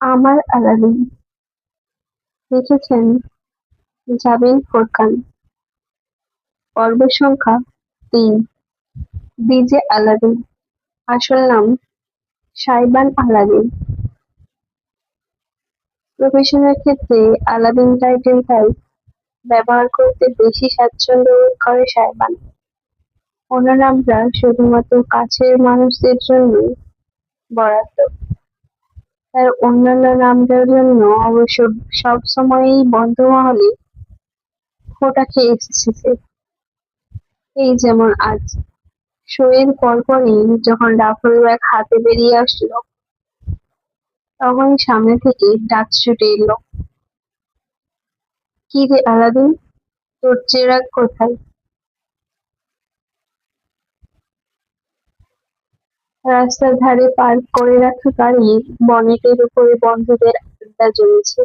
আমার আলাদিন লিখেছেন জাবিন ফোরকান। পর্ব সংখ্যা ৩। DJ Aladdin. আসল নাম সাইবান আলাদিন। প্রফেশনের ক্ষেত্রে আলাদিন টাইটেলটাই ব্যবহার করতে বেশি স্বাচ্ছন্দ্য বোধ করে সাইবান। অন্য নামটা শুধুমাত্র কাছের মানুষদের জন্যই বরাদ্দ। তার অন্যান্য নামটার জন্য অবশ্য সবসময়ই বন্ধুমহলে খোঁটা খেয়ে এসেছে সে। এই যেমন আজ শোয়ের পরপরই যখন ডাফল ব্যাগ হাতে বেরিয়ে আসলো, তখনই সামনে থেকে ডাক ছুটে এলো, কি রে আলাদিন, তোর চেরাগ কোথায়? রাস্তার ধারে পার্ক করে রাখা গাড়ির বনেটের উপরে বন্ধুদের আড্ডা জমেছে।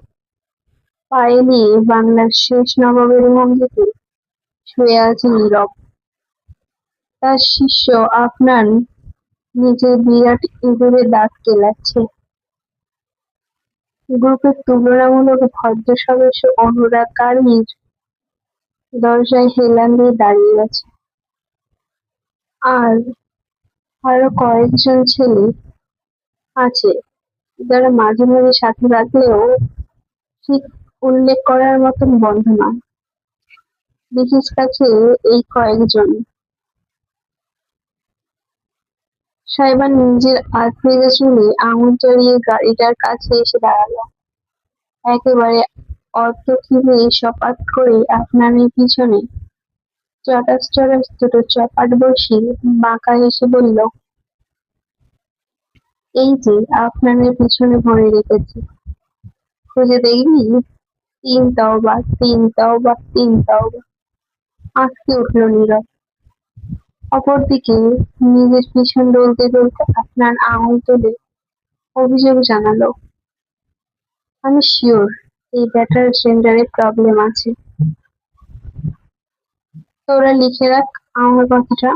পায়ে নিয়ে বাংলার শেষ নবাবের ভঙ্গিতে শুয়ে আছে নীরব। তার শিষ্য আফনান নিজের বিরাট ইঁদুরে দাঁত কেলাচ্ছে। গ্রুপের তুলনামূলক ভদ্র সদস্য অনুরাগ গাড়ির দরজায় হেলান দিয়ে দাঁড়িয়ে আছে। আর আরো কয়েকজন ছেলে আছে যারা মাঝে মাঝে সাথে রাখলেও ঠিক উল্লেখ করার মতন বন্ধু নয়। বিশেষ কাছে এই কয়েকজন। সাইবান নিজের আধভেজা চুলে আঙুল চড়িয়ে গাড়িটার কাছে এসে দাঁড়ালো। একেবারে অর্থক্ষেপে সপাত করে আফনানের পিছনে চটাস চটাস দুটো চপাট বসিয়ে বাঁকা হেসে বলল, এই যে আফনানের পিছনে ভরে রেখেছি, খুঁজে দেখবি? তিন তওবা, তিন তওবা, তিন তওবা। আঁতকে উঠল নীরব। অপরদিকে নিজের পিছন ডলতে ডলতে আফনান আঙুল তুলে অভিযোগ জানালো, আমি শিওর এই ব্যাটার জেন্ডারে প্রবলেম আছে। তোরা লিখে রাখ আমার কথাটা।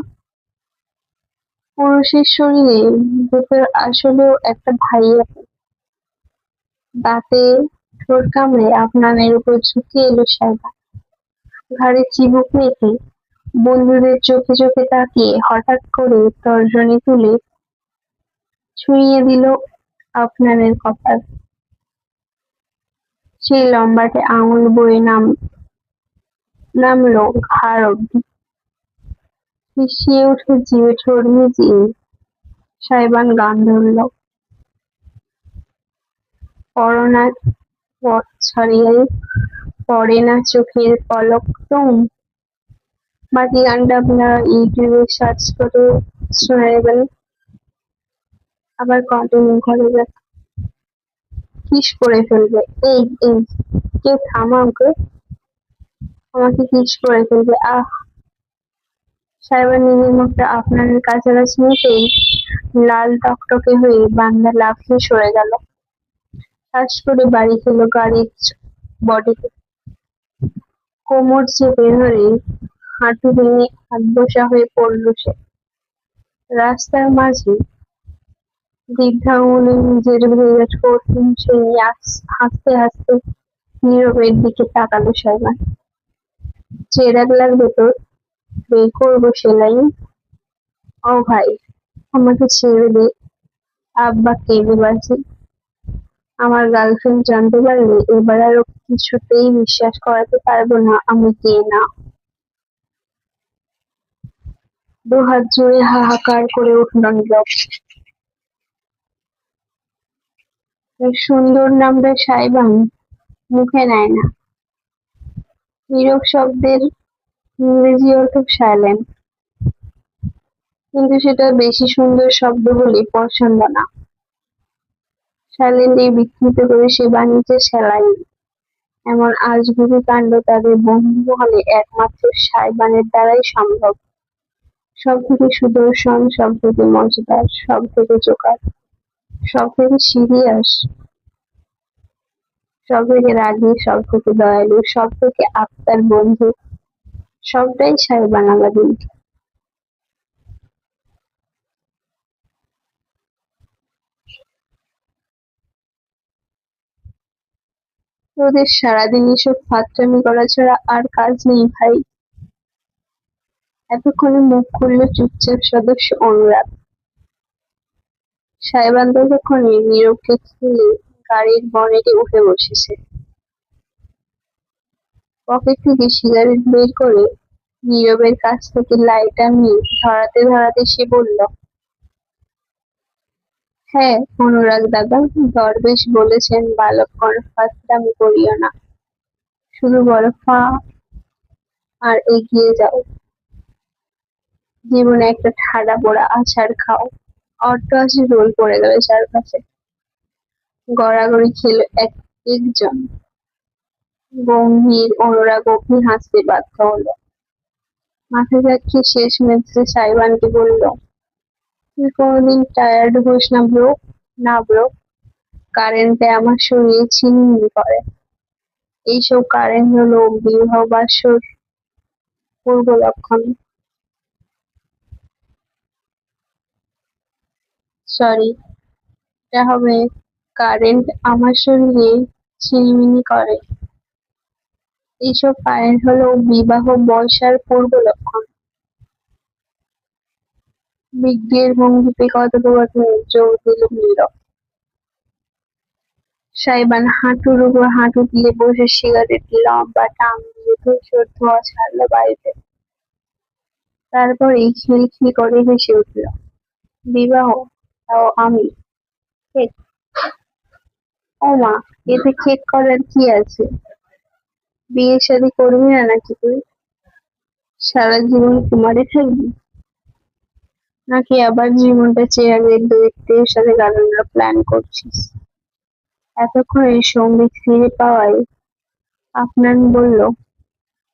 পুরুষের শরীরে ভেতর আসলেও একটা ভাই আছে। দাঁতে ঠোঁট কামড়ে আফনানের উপর ঝুঁকে এলো সাইবা। ঘাড়ে চিবুক রেখে বন্ধুদের চোখে চোখে তাকিয়ে হঠাৎ করে তর্জনী তুলে ছুঁইয়ে দিল আফনানের কপাল। সেই লম্বাটে আঙুল বয়ে নামলো ঘাড় অব্দি। শিশিয়ে উঠে জিভে ঠোঁট ভিজিয়ে সাইবান গান ধরল, পড়না পথ ছাড়িয়ে পড়ে না চোখের পলক তুম। বাকি গানটা আপনারা ইউটিউবে সার্চ করে শুনে নেবেন। আবার কন্টিনিউ করে যাক। কিস করে ফেলবে, এই এই, কেউ থামো আমাকে, আমাকে কিস করে ফেলবে, আহ। সাইবার নিজের মুখটা আপনাদের কাছাকাছি নিতেই লাল টকটকে হয়ে বান্দা লাফিয়ে সরে গেল। ঠাস করে বাড়ি খেলো গাড়ির বডিতে। কোমর চেপে ধরে হাঁটু ভেঙে হাতবসা হয়ে পড়ল সে। রাস্তার মাঝে বৃদ্ধা আঙুলে নিজের ভেজা ঠোঁট মুছে নিয়ে হাসতে হাসতে নীরবের দিকে তাকালো সাইবার। চেরাগ লাগবে তোর? বের করবো সেলাই? ও ভাই, আমাকে ছেড়ে দে, আব্বা কেঁদে বাঁচি। আমার গার্লফ্রেন্ড জানতে পারলে এবার আর ওকে কিছুতেই বিশ্বাস করাতে পারবো না আমি কে না। দুহাত জুড়ে হাহাকার করে উঠল নীরব। এর সুন্দর নামটা সাইবান মুখে নেয় না। নীরব শব্দের ইংরেজি অর্থ সাইলেন্ট, কিন্তু সেটা বেশি সুন্দর শব্দ বলে পছন্দ না। সাইলেন্ট এই বিকৃত করে সে বানিয়েছে সেলাই। এমন আজগুবি কাণ্ড তাদের বন্ধুমহলে একমাত্র সাইবানের দ্বারাই সম্ভব। সব থেকে সুদর্শন, সব থেকে মজাদার, সব থেকে জোকার, সব থেকে সিরিয়াস, সব থেকে রাগী, সব থেকে দয়ালু, সব থেকে আত্মার বন্ধু, সবটাই সাইবান আলাদিন। তোদের সারাদিন এসব ফাত্রামি করা ছাড়া আর কাজ নেই ভাই। এতক্ষণে মুখ খুলল চুপচাপ সদস্য অনুরাগ। সাহেবান ততক্ষণে নীরবকে খুলে গাড়ির বনেটে উঠে বসেছে। পকেট থেকে সিগারেট বের করে নীরবের কাছ থেকে লাইটার নিয়ে ধরাতে ধরাতে সে বলল, হ্যাঁ অনুরাগ দাদা, দরবেশ বলেছেন বালক কোনো ফাত্রামি করিও না, শুধু বড় ফা আর এগিয়ে যাও। জীবনে একটা ঠাডা পোড়া আছাড় খাও। অট্টহাসি রোল পড়ে গেল চারপাশে। গড়াগড়ি খেল একজন। গম্ভীর অনুরাগ অগ্নি হাসতে বাধ্য হলো। মাথা ঝাঁকিয়ে শেষ মেজাজে সাইবানকে বলল, তুই কোনোদিন টায়ার্ড হোস না ব্রো? না ব্রো, কারেন্টে আমার শরীরে ছিনিমিনি করে। এইসব কারেন্ট হলো বিবাহবাসর পূর্ব লক্ষণ। সরি, এটা হবে কারেন্ট আমার শরীরে ছিনিমিনি করে। এইসব কারেন্ট হলো বিবাহ বয়সার পূর্ব লক্ষণ। বিজ্ঞের ভঙ্গিতে কথোপকথনে যোগ দিল নীরব। সাইবান হাঁটুর উপর হাঁটু দিয়ে বসে সিগারেট লম্বা টান দিয়ে ধূসর ধোঁয়া ছাড়ল বাড়িতে। তারপরেই খিলখিল করে হেসে উঠল। বিবাহ, তাও আমি? কেক? ও মা, এতে কেক করার কি আছে? বিয়ে শাদী করবি না নাকি তুই? সারা জীবন কুমারী থাকবি? নাকি আবার জীবনটা চেয়ারের দৈত্যের সাথে কাটানোর প্ল্যান করছিস? এতক্ষণে সঙ্গীত ফিরে পাওয়ায় আফনান বলল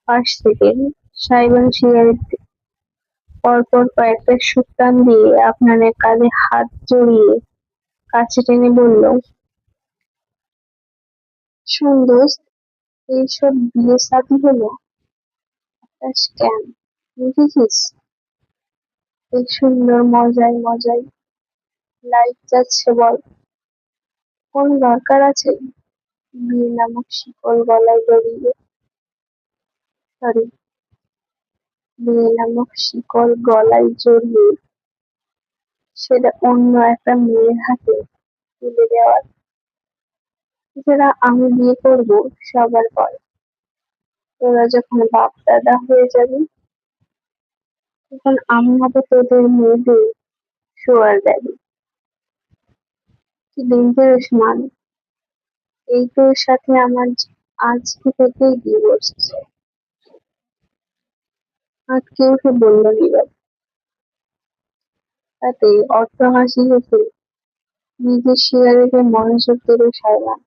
পাশ থেকে। সাইবান সিগারেট পরপর কয়েকটা সুটান দিয়ে আফনানের কাঁধে হাত জড়িয়ে কাছে টেনে বলল, শোন দোস্ত, এইসব বিয়ে শাদী হলো একটা স্ক্যাম, বুঝেছিস? এই সুন্দর মজায় মজায় লাইফ যাচ্ছে বল, কোন দরকার আছে বিয়ে নামক শিকল গলায় জড়িয়ে সরি বিয়ে নামক শিকল গলায় জড়িয়ে সেটা অন্য একটা মেয়ের হাতে তুলে দেওয়ার? এছাড়া আমি বিয়ে করবো সবার পর, তোরা যখন বাপ দাদা হয়ে যাবি তখন আমি হবো তোদের মেয়েদের শোয়ার daddy। কি ডেঞ্জারাস মান! এই তোর সাথে আমার আজকে থেকেই ডিভোর্স। আঁতকে উঠে বলল নীরব। তাতে অট্টহাসি হেসে নিজের সিগারেটে মনোযোগ দিল সাইমন।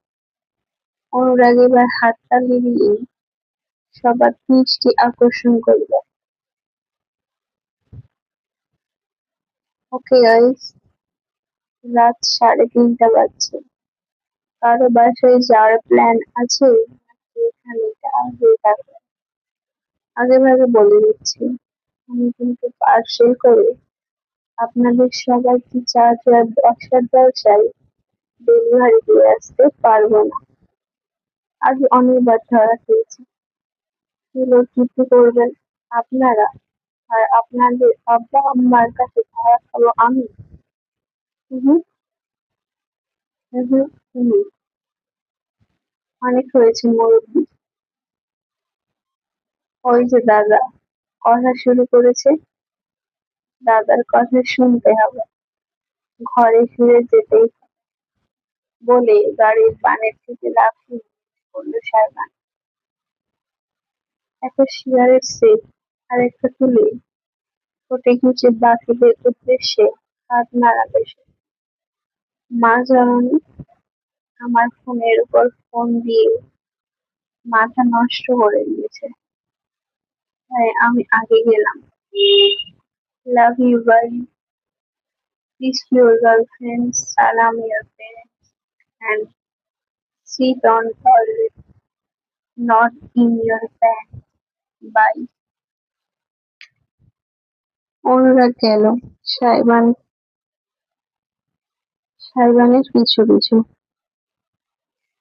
অনুরাগ এবার হাতটা মিলিয়ে সবার দৃষ্টি আকর্ষণ করল। ওকে গাইস, রাত 3:30 বাজছে। কারো বাসায় যাওয়ার প্ল্যান আছে নাকি এখানে হয়ে থাকবে? আগে ভাগে বলে দিচ্ছি, আমি কিন্তু পার্সেল করে আপনাদের সবাইকে চার রাত 10টার দরজায় ডেলিভারি দিয়ে আসতে পারবো না। আগে অনেকবার ধরা খেয়েছি। এগুলো কিছু করবেন আপনারা, আর আপনাদের আব্বা আম্মার কাছে ধরা খাবো আমি? হুম হুম হুম। অনেক হয়েছে মুরব্বি। ওই যে দাদা কথা শুরু করেছে, দাদার কথা শুনতে হবে। ঘরে ফিরে যেতেই বলে গাড়ির বানের থেকে লাফিয়ে পড়ল সাইমন। একটা সিগারেট সেট আর একটা তুলে ঠোঁটে গুঁজে বাকিদের উদ্দেশ্যে হাত নাড়াবে সে। মা জননী, আমার ফোনের উপর ফোন দিয়ে মাথা নষ্ট করে দিয়েছে, তাই আমি আগে গেলাম। Love you bye, kiss your girlfriend, সালাম your parents and sit on toilet, not in your pants. Bye. Anurag গেল সাইবান সাইবানের পিছু পিছু।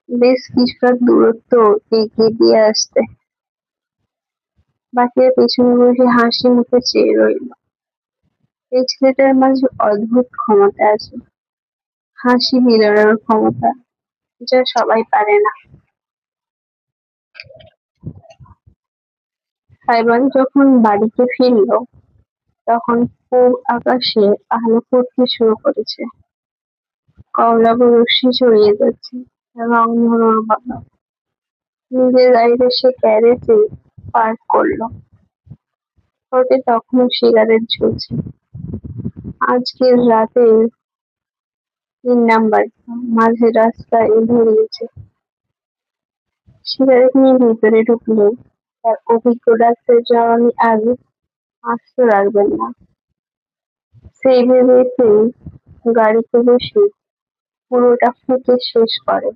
বেশ কিছুটা দূরত্ব এগিয়ে দিয়ে আসতে বাকিরা পেছনে বসে হাসি মুখে চেয়ে রইল। এই ছেলেটার মাঝে অদ্ভুত ক্ষমতা আছে, হাসি বিড়ানোর ক্ষমতা, যা সবাই পারে না। সাইমন যখন বাড়িতে ফিরল তখন পূব আকাশে আলো ফুটতে শুরু করেছে, কমলাব রশ্মি ছড়িয়ে যাচ্ছে, রং ধনুর বাবা নিজের গাড়িতে সে গ্যারেজে পার্ক করলো। ওতে তখনও সিগারেট ঝুলছে। আজকের রাতের ৩ নাম্বার মাঝের রাস্তায় ধরিয়েছে। সিগারেট নিয়ে ভিতরে ঢুকলো। তার অভিজ্ঞ ডাক্তার জবানি আর আস্ত রাখবেন না, সেই ভেবে সে গাড়িতে বসে পুরোটা ফুঁকে শেষ করে।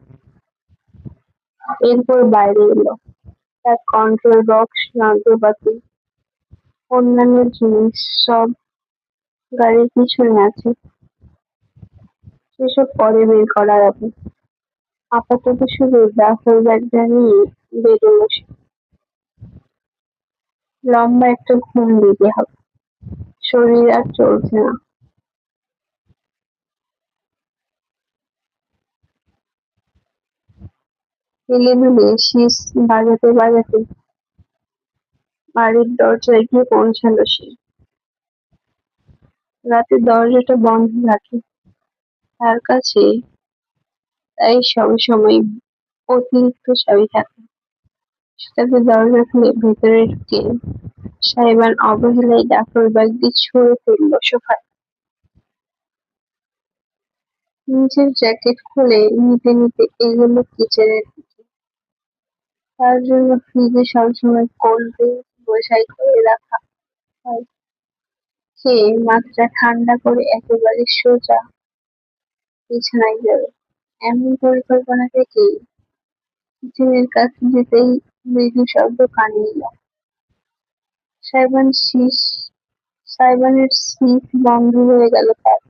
এরপর বাইরে এলো। তার কন্ট্রোল বক্স, যন্ত্রপাতি, অন্যান্য জিনিস সব গাড়ির পিছনে আছে। সেসব পরে বের করা যাবে। আপাতত শুধু ডাফল ব্যাগটা নিয়ে বেরোলো সে। লম্বা একটা ঘুম দিতে হবে, শরীর আর চলছে না। এলেবেলে শীষ বাজাতে বাজাতে বাড়ির দরজায় গিয়ে পৌঁছালো সে। রাতে দরজাটা বন্ধ রাখে তার কাছে, তাই সবসময় অতিরিক্ত চাবি থাকে। সেটাতে দরজা খুলে ভেতরে ঢুকে সাইবান অবহেলায় ডাফল ব্যাগটি ছুঁড়ে ফেলল সোফায়। নিজের জ্যাকেট খুলে নিতে নিতে এগোলো কিচেনের দিকে। তার জন্য ফ্রিজে সবসময় কোল্ড ড্রিঙ্ক বোঝাই করে রাখা হয়। খেয়ে মাথাটা ঠান্ডা করে একেবারে সোজা বিছানায় যাবে এমন পরিকল্পনা থেকেই কিচেনের কাছে যেতেই মৃদু শব্দ কানে এলো। সাইবান শীষ সাইবানের শীষ বন্ধ হয়ে গেল তার,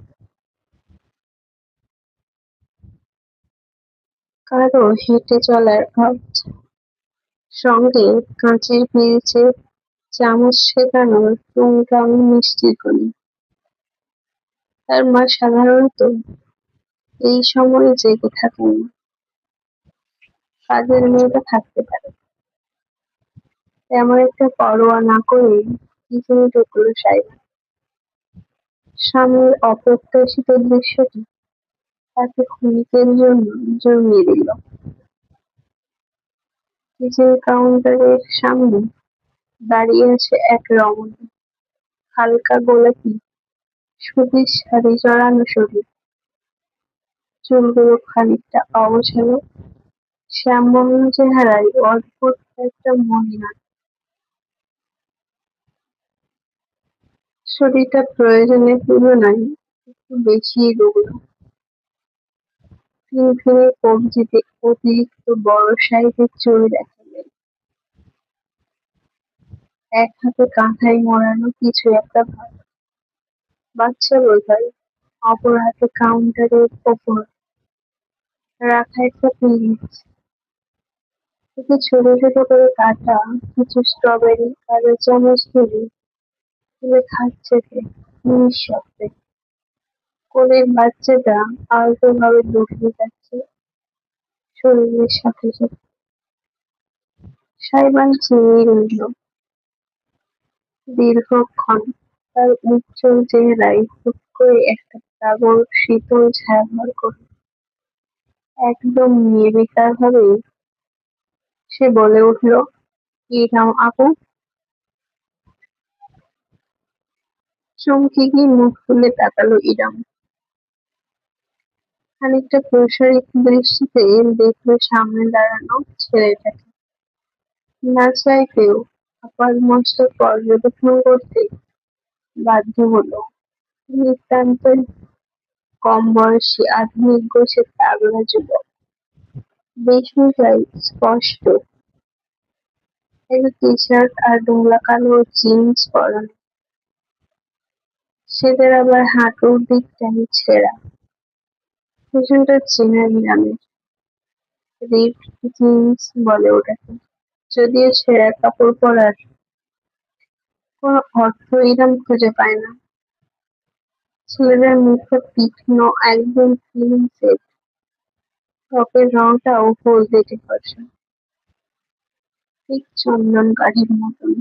কারো হেঁটে চলার আওয়াজ, সঙ্গে কাঁচের পিরিচে চামচ শেখানোর টুংটাং মিষ্টির গন্ধ। তার মা সাধারণত এই সময়ে জেগে থাকেন না, কাজের মেয়েটা থাকতে পারে। তেমন একটা পরোয়া না করে কিচেনে ঢুকলো সাইবার। স্বামীর অপ্রত্যাশিত দৃশ্যটি তাকে ক্ষণিকের জন্য জমিয়ে দিল। কিচেন কাউন্টারের সামনে দাঁড়িয়ে আছে এক রমণী, হালকা গোলাপি সুতির শাড়ি জড়ানো শরীর, চুলগুলো খানিকটা অগোছালো, শ্যামবর্ণ চেহারায় অদ্ভুত একটা মহিমা। শরীরটা প্রয়োজনের তুলনায় একটু বেশিই রুগ্ন। ফিনফিনে কবজিতে অতিরিক্ত বড় সাইজের চুল দেখা যায়। এক হাতে কাঁথায় মোড়ানো কিছু একটা বাচ্চা বোধহয়, অপর হাতে কাউন্টারের ওপর রাখা একটা পিরিচ, এতে ছোট ছোট করে কাটা কিছু স্ট্রবেরি কালো চামচ দিয়ে তুলে খাচ্ছে সে নিঃশব্দে। কোলের বাচ্চাটা আলতোভাবে দুলিয়ে যাচ্ছে শরীরের সাথে সাথে। সাইবান চেয়ে রইল দীর্ঘক্ষণ। তার উজ্জ্বল চেহারায় হুট করে একটা প্লাবন শীতল ছায়া ভর করল। একদম নির্বিকার ভাবে সে বলে উঠল, কি নাম আপু? চমকে গিয়ে মুখ তুলে তাকালো ইরাম। খানিকটা প্রসারিত দৃষ্টিতে দেখলো সামনে দাঁড়ানো ছেলেটাকে। না চাইতেও আপাদমস্তক পর্যবেক্ষণ করতে বাধ্য হলো। নিতান্তই কম বয়সী আধুনিক গোছের তাগড়া যুবক, বেশভূষায় স্পষ্ট, একটা টি-শার্ট আর ঢোলা কালো জিন্স পরানো, সেটার আবার হাঁটুর দিকটাই ছেঁড়া। পেছনটা চেনা ইরামের। রিপড জিন্স বলে ওটাকে। যদিও ছেঁড়া কাপড় পরার কোনো অর্থ ইরাম খুঁজে পায় না। ছেলেদের মুখে তীক্ষ্ণ একদম ক্লিন শেভ, ত্বকের রংটাও হলদেটে ফর্সা, ঠিক চন্দন কাঠির মতন।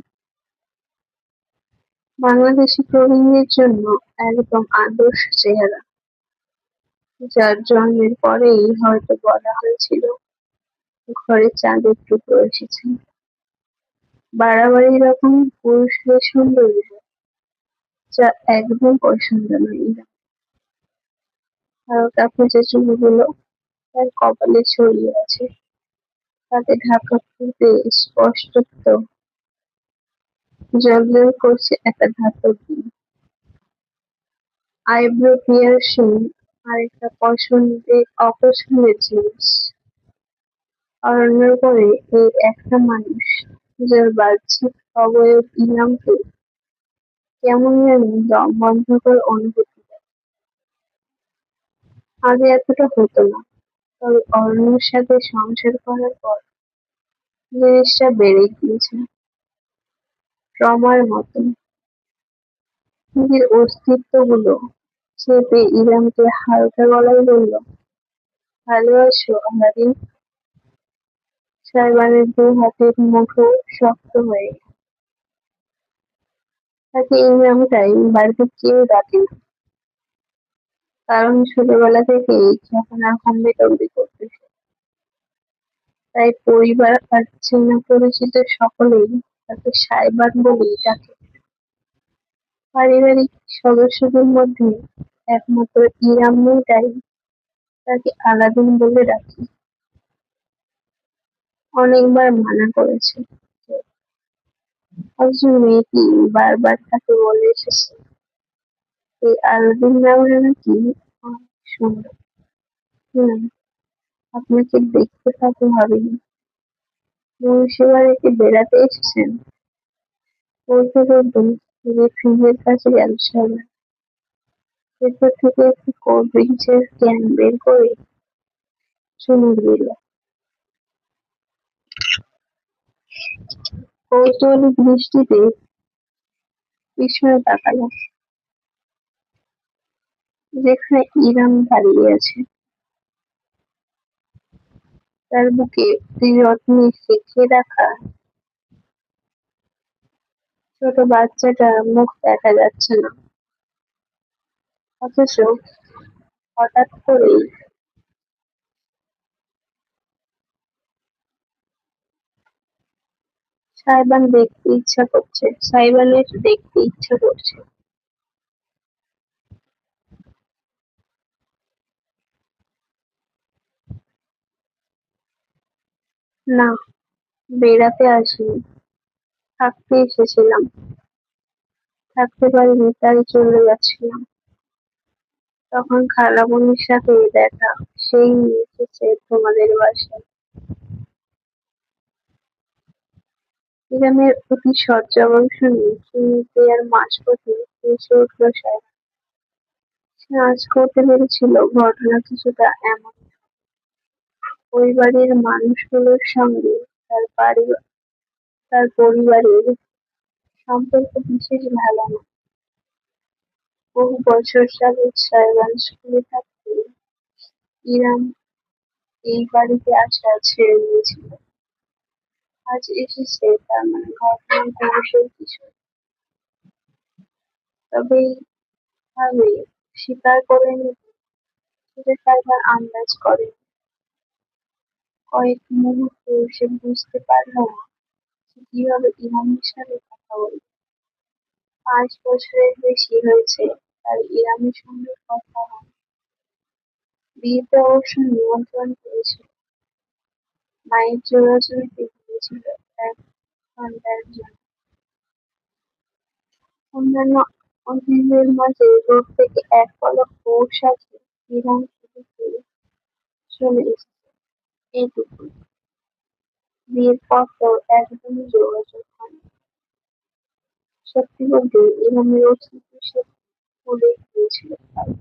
বাংলাদেশি প্রবীণদের জন্য একদম আদর্শ চেহারা, যার জন্মের পরেই হয়তো বলা হয়েছিল ঘরে চাঁদের টুকরো এসেছে। বাড়াবাড়ি রকম পুরুষদের সৌন্দর্য, যা একদম পছন্দ নয় ইরাম। হালকা ভেজা চুলগুলো তার কপালে ছড়িয়ে আছে, তাতে ঢাকা ফুটে স্পষ্টত জ্বলজ্বল করছে একটা ধাতব দিন। আইব্রো পিয়ার্সিং আরেকটা অপছন্দের জিনিস। অরণ্যের পরে এই একটা মানুষ, যার বাহ্যিক অবয়ব ইলামকে কেমন জানি দম বন্ধকর অনুভূতি দেয়। আগে এতটা হতো না, তবে অরণ্যের সাথে সংসার করার পর জিনিসটা বেড়ে গিয়েছে ট্রমার মতন। নিজের অস্তিত্বগুলো চেপে ইলামকে হালকা গলায় বলল, ভালো আছো আলাদিন? সাইবানের দুই হাতের মুঠো শক্ত হয়ে গেল। তাকে এই নামটাই বাড়িতে কেউ ডাকে না, কারণ ছোটবেলা থেকেই খ্যাপনা হম্বিতম্বি করতেছে। তাই পরিবার আর চেনা পরিচিত সকলেই তাকে সাইবান বলেই ডাকে। পারিবারিক সদস্যদের মধ্যে একমাত্র ইরাম মেয়েটাই তাকে আলাদিন বলে ডাকে। অনেকবার মানা করেছে কেউ, অথচ মেয়েটি বারবার তাকে বলে এসেছে এই আলাদিন নামটা নাকি অনেক সুন্দর। হুম, আপনাকে দেখতে তাকে ভাবিনি। মুন্সিবাড়িতে বেড়াতে এসেছেন? বলতে বলতে ফ্রিজের কাছে গেল সাইমন। ভেতর থেকে একটি কোল্ড ড্রিঙ্কসের ক্যান বের করে চুমুক দিল। কৌতূহলী দৃষ্টিতে পিছনে তাকালো, যেখানে ইরাম দাঁড়িয়ে আছে। তার বুকে যত্নে সেঁকে রাখা ছোট বাচ্চাটার মুখ দেখা যাচ্ছে না, অথচ হঠাৎ করেই সাইবানের দেখতে ইচ্ছা করছে। না, বেড়াতে আসিনি, থাকতে এসেছিলাম। থাকতে পারিনি তাই চলে যাচ্ছিলাম। তখন খালামণির সাথে দেখা, সেই নিয়ে এসেছে তোমাদের বাসায়। ইরামের অতি সৎ জবাব শুনে চিমনিতে আর মাঝপথে হেসে উঠল সাহেব। সে আঁচ করতে পেরেছিল ঘটনা কিছুটা এমন। ওই বাড়ির মানুষগুলোর সঙ্গে তার পরিবারের সম্পর্ক বিশেষ ভালো না। বহু বছর যাবৎ সাইবান স্কুলে থাকতে ইরাম এই বাড়িতে আসা ছেড়ে দিয়েছিল। আজ এসেছে তার মানে ঘটনার পুরুষের কিছু। তবে এইভাবে স্বীকার করে নিতে সেটা সাইবার আন্দাজ করে। কয়েক মুহূর্তে সে বুঝতে পারল না সে কিভাবে ইরামের সাথে কথা বলবে। 5 বছরের বেশি হয়েছে তার ইরামের সঙ্গে কথা হয়। বিয়েতে অবশ্য নিমন্ত্রণ করেছিল, মায়ের জোরাজুরিতে গিয়েছিল এক ঘন্টার জন্য। অন্যান্য অতিথিদের মাঝে দূর থেকে এক পলক বউ সাজে ইরাম শুধু চলে এসেছে, এইটুকুই। বিয়ের পরপর একদমই যোগাযোগ হয়নি। সত্যি বলতে ইরামের অস্তিত্ব সে ভুলেই গিয়েছিল প্রায়।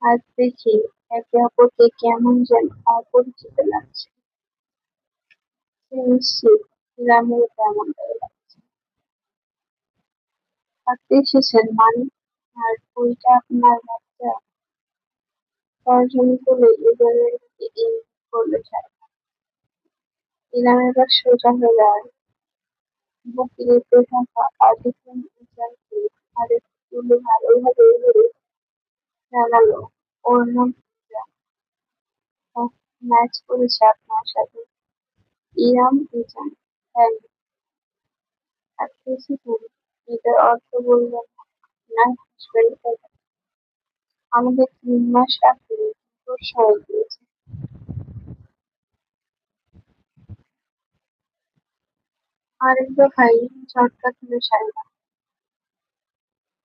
আজ দেখি একে অপরকে কেমন যেন অপরিচিত লাগছে। সে নিশ্চিত গ্রামের তেমনটাই লাগছে। থাকতে এসেছেন মানে? আর ওইটা আপনার বাচ্চা? তর্জনী করে ইঁদুরের দিকে ইঙ্গিত করল সাহেব। ইলাম এবার সোজা হয়ে দাঁড়াল। বুকে লেপটে থাকা আলিঙ্গন উজানকে আরেকটু তুলে ভালোভাবে ধরে জানালো, ওর নাম পূজা। ও ম্যাচ করেছে আপনার সাথে। ইরাম উজান। হ্যাঁ, থাকতে এসেছেন? এটার অর্থ বললেন না, হাসবেন কেন? আমাদের 3 মাস আগে তোর সময় দিয়েছে। আরেকটা ভাই ঝটকা খেলো সাইমা।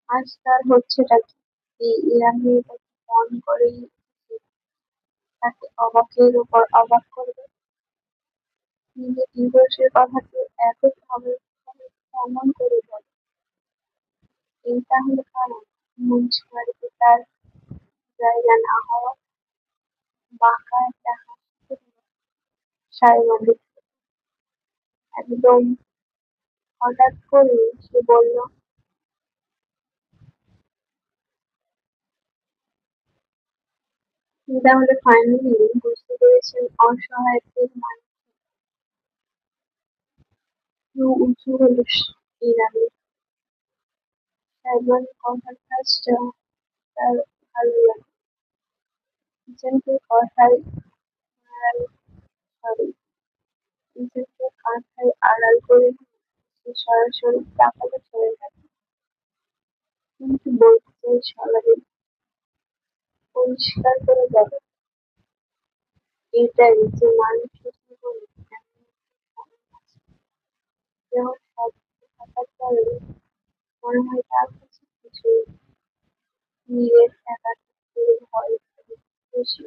আজ তার হচ্ছেটা কি? এই ইরাম মেয়েটাকে ফোন করেই তাকে অবাকের উপর অবাক করবে। নিজের ডিভোর্সের কথাকে এত স্বাভাবিকভাবে কেমন করে বলে? এই তাহলে কারণ মুন্সিপালিটি তার জায়গা না হওয়া। বাঁকা একটা হাসি দিল সাইমা একদম হঠাৎ করে সে বলল, তাহলে ফাইনালি বুঝতে পেরেছেন অসহায়ত্বের মানে। ভ্রু উঁচু হলো ইরানের। সাইমন কথার কাজটা তার ভালো লাগে। কিচেনকে কথায় আড়াল সরি কিচেনকে কাঁথায় আড়াল করে সে সরাসরি তাকালো ছেলেটাকে। কিন্তু বলতে চাই সবাই পরিষ্কার করে বলো, এটাই যে মানুষের জীবনে এমন একটা সময় আছে যখন সব কিছু থাকার পরেও মনে হয় তার কাছে কিছুই নেই। নিজের একাকিত্বের ভয় বেশি।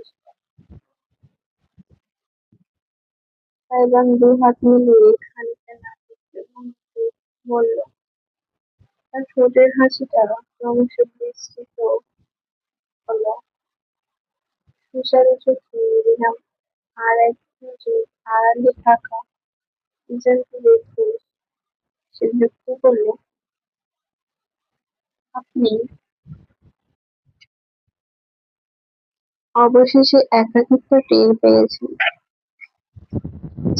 সাইবান দুহাত মিলিয়ে খানিকটা নাচতে ভঙ্গিতে বলল, তার ঠোঁটের হাসিটা ক্রমশ বিস্তৃত হলো। সুস্বাদু চোখে রিহাম আর এক নজর আড়ালে থাকা মিজানকে দেখে সে যুক্ত করল, আপনি অবশেষে একাকিত্ব টের পেয়েছেন।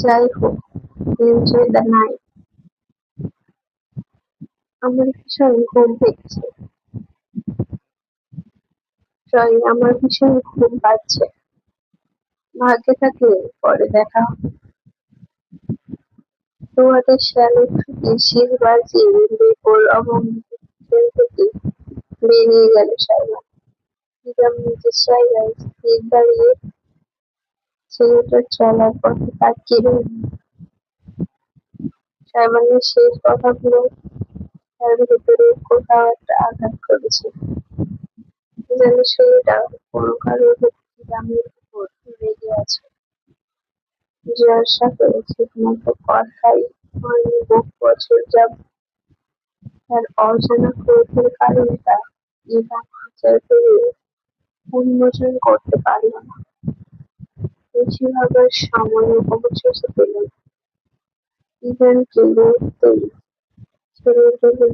যাই হোক, এনজয় দ্য নাইট। আমার ভীষণ ঘুম পেয়েছে। সরি, আমার ভীষণ ঘুম পাচ্ছে। ভাগ্যে থাকলে পরে দেখা হবে। তোমাদের শ্যালক থেকে শেষ বাজিয়ে বেপর অভঙ্গিতে কিচেন থেকে বেরিয়ে গেল সাইমন। হিরাম নিজের জায়গায় স্থির দাঁড়িয়ে ছেলেটার চলার পথে তাকিয়ে রইল। সাইমনের শেষ কথাগুলো তার ভেতরে কোথাও একটা আঘাত করেছে। যেন ছেলেটা কোনো কারোর হিরামের উপর রেগে আছে, যার সাথে ঠিকমতো কথাই হয়নি বহু বছর যাবৎ। তার অজানা ক্রোধের কারণটা ইভান বিচার করে উন্মোচন করতে পারল না। বেশি ভাবার সময়ও অবশেষে পেল না। ইভানকে মুহূর্তেই ছেলের দিকে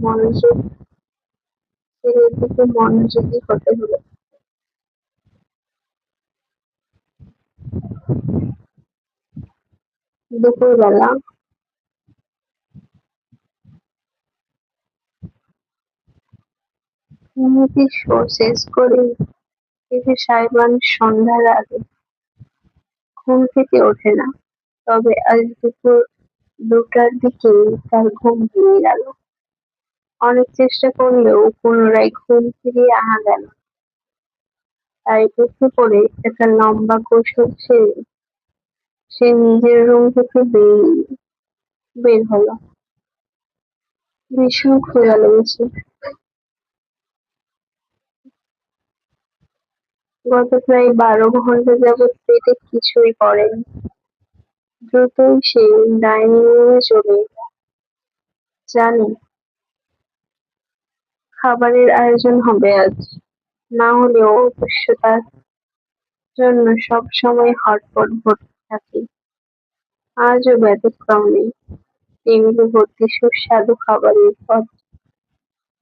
মনোযোগী হতে হলো। দুপুরবেলা টিভিতে শো শেষ করে এসে সাইমন সন্ধ্যার আগে ঘুম থেকে ওঠে না। তবে আজ দুপুর 2টার দিকে তার ঘুম ভেঙে গেল। অনেক চেষ্টা করলেও পুনরায় ঘুম ফিরিয়ে আনা গেল না। তাই উঠে পড়ে একটা লম্বা গোসল সেরে সে নিজের রুম থেকে বের হলো। ভীষণ ক্ষুধা লেগেছে। গত প্রায় 12 ঘন্টা যাবৎ পেটে কিছুই পড়েনি। দ্রুতই সে ডাইনিং রুমে চলে এল। জানি খাবারের আয়োজন হবে আজ। না হলেও অবশ্য তার জন্য সবসময় হটপট ভর্তি থাকে। আজও ব্যতিক্রম নেই। টেবিলে ভর্তি সুস্বাদু খাবারের পদ,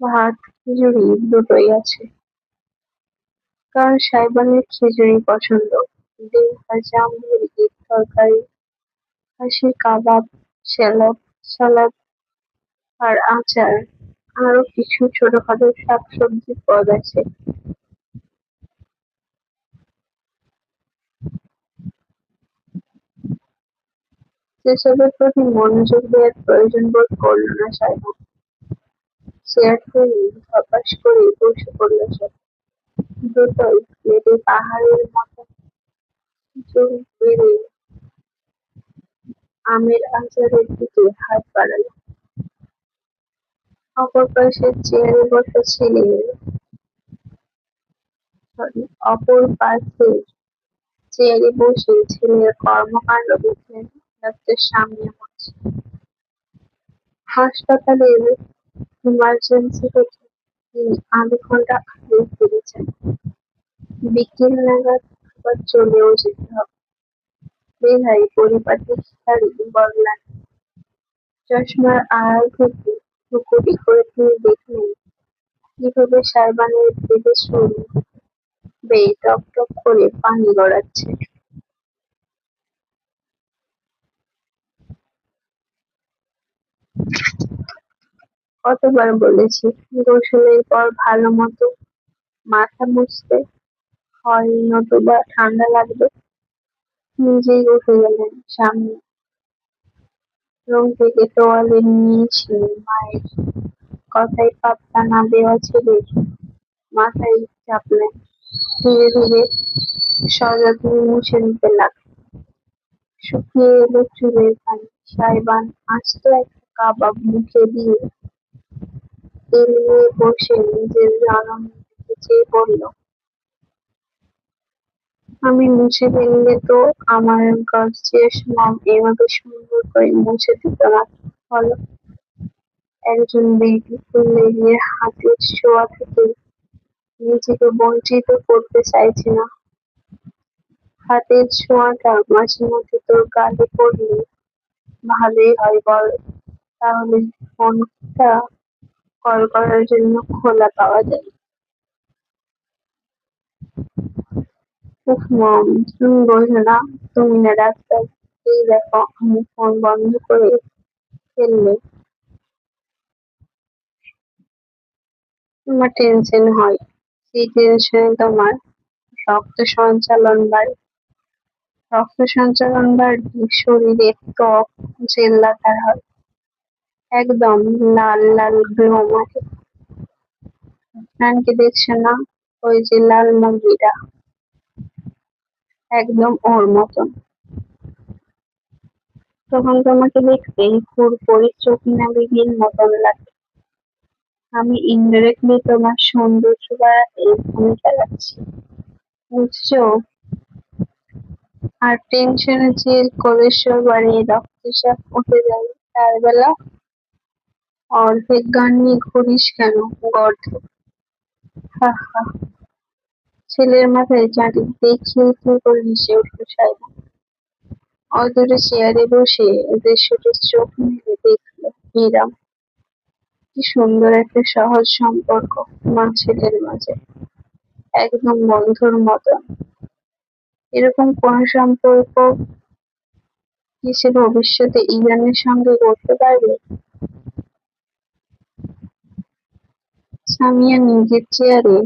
ভাত, খিচুড়ি দুটোই আছে। কারণ সাইবানের খিচুড়ি পছন্দ, ডিম ভাজা, মুরগির তরকারি, খাসির কাবাব, স্যালাড সালাদ আর আচার, আরো কিছু ছোটখাটো শাকসবজির পদ আছে। সেসবের প্রতি মনোযোগ দেওয়ার প্রয়োজন বোধ করল না সাইমন। চেয়ার টেনে ধপাস করে বসে পড়ল সে। দ্রুতই প্লেটে পাহাড়ের মতো খিচুড়ি বেড়ে আমের আচারের দিকে হাত বাড়ালো। অপর পাশের চেয়ারে বসা ছেলের সরি অপর পাশের চেয়ারে বসে ছেলের কর্মকাণ্ড দেখলেন ডাক্তার সামনে হচ্ছে। হাসপাতালের ইমার্জেন্সি থেকে তিনি আধ ঘন্টা আগে ফিরেছেন। বিকেল নাগাদ আবার চলেও যেতে হবে। বেহাই পরিপাটি শাড়ি বদলান, চশমার আড়াল থেকে টুকুটি করে তিনি দেখলেন কিভাবে সাইবানের বেঁধে চুল বেয়ে টপ টপ করে পানি গড়াচ্ছে। কতবার বলেছি গোসলের পর ভালো মতো মাথা মুছতে হয়, নতুবা ঠান্ডা লাগবে। নিজেই উঠে গেলেন সামনে রুম থেকে তোয়ালে নিয়েছিলেন। মায়ের কথায় পাত্তা না দেওয়া ছেলের মাথায় চাপলেন। ধীরে ধীরে সযত্নে মুছে নিতে লাগলেন। শুকিয়ে এলো চুলের পানি। সাইবান আস্ত একটা কাবাব মুখে দিয়ে তেল নিয়ে বসে নিজের জনমের দিকে চেয়ে বলল, আমি মুছে ফেললে তো আমার গর্জিয়াস মম এভাবে সুন্দর করে মুছে দিত না। বলো, একজন বিউটিফুল লেডির হাতের ছোঁয়া থেকে নিজেকে বঞ্চিত করতে চাইছি না। হাতের ছোঁয়াটা মাঝে মধ্যে তোর গালে পড়লে ভালোই হয় বল। তাহলে ফোনটা কল করার জন্য খোলা পাওয়া যায়। উফ মম, তুমি বোঝো না, তুমি না ডাক্তার। এই দেখো আমি ফোন বন্ধ করে ফেললে তোমার টেনশন হয়, সেই টেনশনে তোমার রক্ত সঞ্চালন বাড়ে। রক্ত সঞ্চালন বাড়লে শরীরে ত্বক জেল্লাকার হয়, একদম লাল লাল গ্লো মারে। নানকে দেখছো না, ওই যে লাল মুরগিটা, একদম ওর মতন। তখন তোমাকে দেখতে ফুরফুরি চকিনা বেবির মতন লাগে। আমি ইনডিরেক্টলি তোমার সৌন্দর্য বাড়াতে ভূমিকা রাখছি, বুঝছো? আর টেনশনে যে কোলেস্টেরল বাড়িয়ে রক্তচাপ উঠে যায়, তার বেলা অর্ধেক গান নিয়ে ঘুরিস কেন গর্ধপ? হা হা। ছেলের মাথায় চাটি দিতেই খিল খিল করে হেসে উঠল সাইমন। অদূরে চেয়ারে বসে দৃশ্যটি চোখ মেলে দেখল ইরাম। কি সুন্দর একটা সহজ সম্পর্ক মা ছেলের মাঝে, একদম বন্ধুর মতন। এরকম কোন সম্পর্ক কি সে ভবিষ্যতে ইরানের সঙ্গে করতে পারবে? সামিয়া নিজের চেয়ারে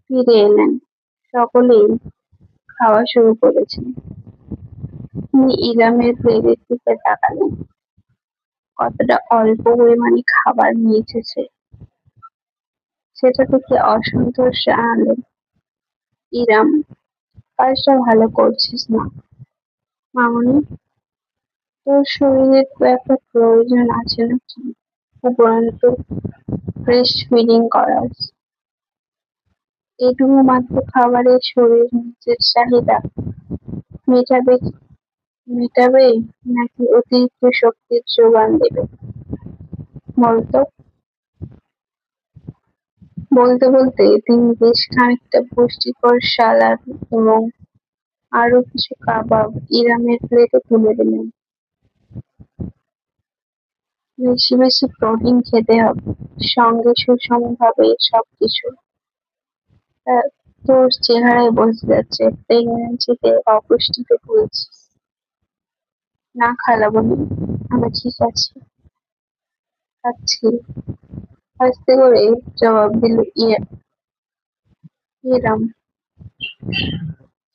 ফিরে এলেন। সকলেই খাওয়া শুরু করেছেন। তিনি ইরামের প্লেটের দিকে তাকালেন। কতটা অল্প পরিমাণে খাবার নিয়েছে সে, সেটা থেকে অসন্তোষ জানালেন। ইরাম, কাজটা ভালো করছিস না মামুনি। তোর শরীরের তো একটা প্রয়োজন আছে নাকি, উপরন্তু ব্রেস্ট ফিডিং করার। এইটুকু মাত্র খাবারে শরীর নিজের চাহিদা মেটাবে মেটাবে নাকি অতিরিক্ত শক্তির যোগান দেবে বলতো? বলতে বলতে তিনি বেশ খানিকটা পুষ্টিকর সালাদ এবং আরো কিছু কাবাব ইরামের প্লেটে তুলে দিলেন। বেশি বেশি প্রোটিন খেতে হবে, সঙ্গে সুষমভাবে সবকিছু। তোর চেহারায় বোঝা যাচ্ছে প্রেগন্যান্সিতে অপুষ্টিতে ভুগছিস। না খালামণি, আমি ঠিক আছি, খাচ্ছি, আস্তে করে জবাব দিল ইরাম।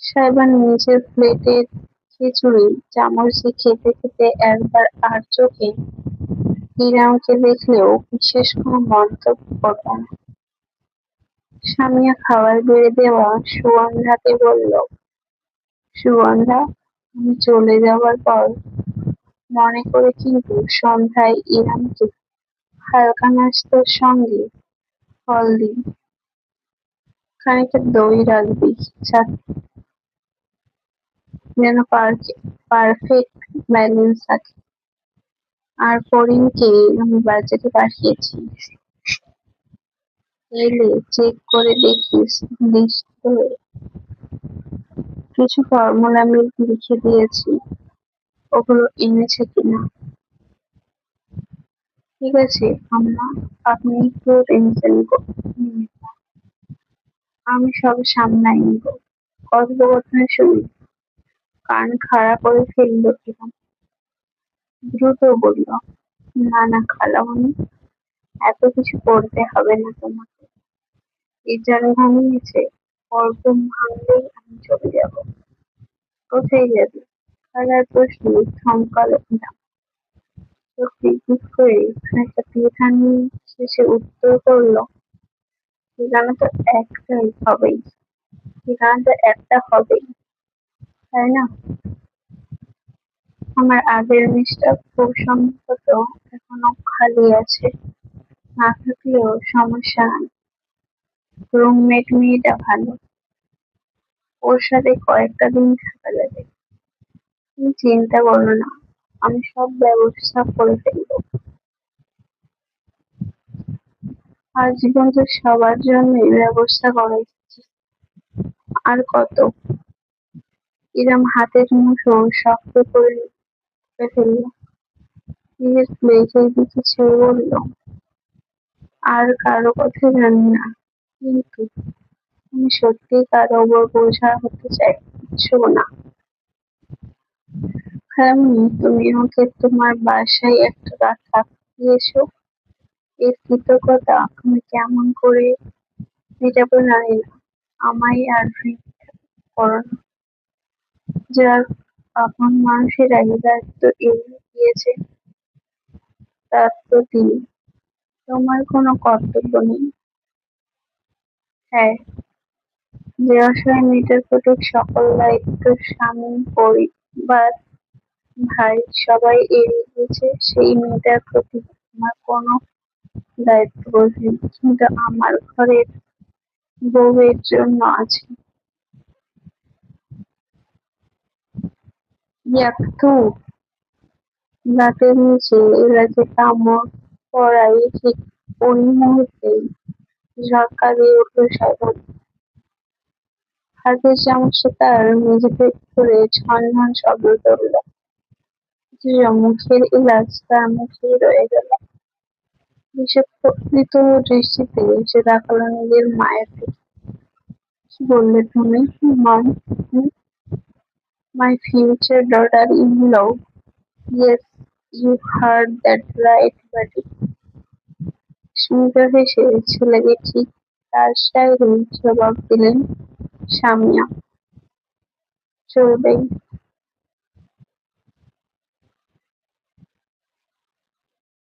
সাইবার নিজের প্লেটের খিচুড়ি চামচ দিয়ে খেতে খেতে একবার আর চোখে ইরামকে দেখলেও বিশেষ কোনো মন্তব্য করল না। সামিয়া খাবার বেড়ে দেওয়া সুগন্ধাকে বলল, সুগন্ধা, আমি চলে যাবার পর মনে করে কিন্তু সন্ধ্যায় ইরামকে হালকা নাস্তার সঙ্গে ফল দিই, খানিকটা দই রাখবি সাথে, যেন পারফেক্ট ব্যালেন্স থাকে। আর ফড়িংকে আমি বাজারে পাঠিয়েছি, এলে চেক করে দেখিস লিস্ট ধরে কিছু ফর্মুলা আমি লিখে দিয়েছি, ওগুলো এনেছে কিনা। ঠিক আছে আম্মা, আপনি একটু টেনশন নিন না, আমি সব সামলাই নিব। কথোপকথনের শুরু, কান খাড়া করে ফেলল কিরম, দ্রুত বলল, না না খালামণি, এত কিছু করতে হবে না তোমাকে। ইজারা ভাঙিয়েছে, ঘুম ভাঙলেই আমি চলে যাব। কোথায় যাবে? খালার প্রশ্নে থমকালো ইরাম। চোখ পিটপিট করে খানিকটা পিঠানি শেষে উত্তর করল, ঠিকানা তো একটাই হবেই, ঠিকানা তো একটা হবেই, তাই না? আমার আগের মেসটা খুব সম্ভবত এখনো খালি আছে, না থাকলেও সমস্যা নাই। রুমমেট মেয়েটা ভালো, ওর সাথে কয়েকটা দিন থাকা যাবে। তুমি চিন্তা করো না, আমি সব ব্যবস্থা করে ফেলবো। আজীবন তো সবার জন্যই ব্যবস্থা করেছি, আর কত। ইরাম হাতের মুঠো শক্ত করে ফেলল, নিজের প্লেটের দিকে চেয়ে বলল, আর কারো কথা জানি না, কিন্তু আমি সত্যিই কারো ওপর বোঝা হতে চাইছো না। খালামণি, তুমি আমাকে তোমার বাসায় একটা রাত থাকতে এসো, এর কৃতজ্ঞতা আমি কেমন করে মেটাবো জানি না। আমায় আর ঋণ করো না, যার আপন মানুষেরা এই দায়িত্ব এড়িয়ে গিয়েছে তার প্রতি তোমার কোনো কর্তব্য নেই। হ্যাঁ, যে অসহায় মেয়েটার প্রতি সকল দায়িত্ব স্বামী, পরিবার, ভাই সবাই এড়িয়ে গেছে, সেই মেয়েটার প্রতি আমার কোনো দায়িত্ববোধ নেই, কিন্তু আমার ঘরের বউয়ের জন্য আছে। ইয়াকথু, দাঁতের নিচে এলাচে কামড় পড়াই ঠিক ওই মুহূর্তেই ঝটকা দিয়ে উঠল সাইমন। হাতের চামচটা তার মেঝেতে পড়ে ঝনঝন শব্দ করল, অথচ মুখের এলাচ তার মুখেই রয়ে গেল। বিস্ফোরিত দৃষ্টিতে সে তাকালো নিজের মায়ের দিকে। কি বললে তুমি, mom? My future daughter in law? Yes, you heard that right বাটি। স্মিত হেসে ছেলেকে ঠিক তার স্টাইলে জবাব দিলেন সামিয়া। চলবেই।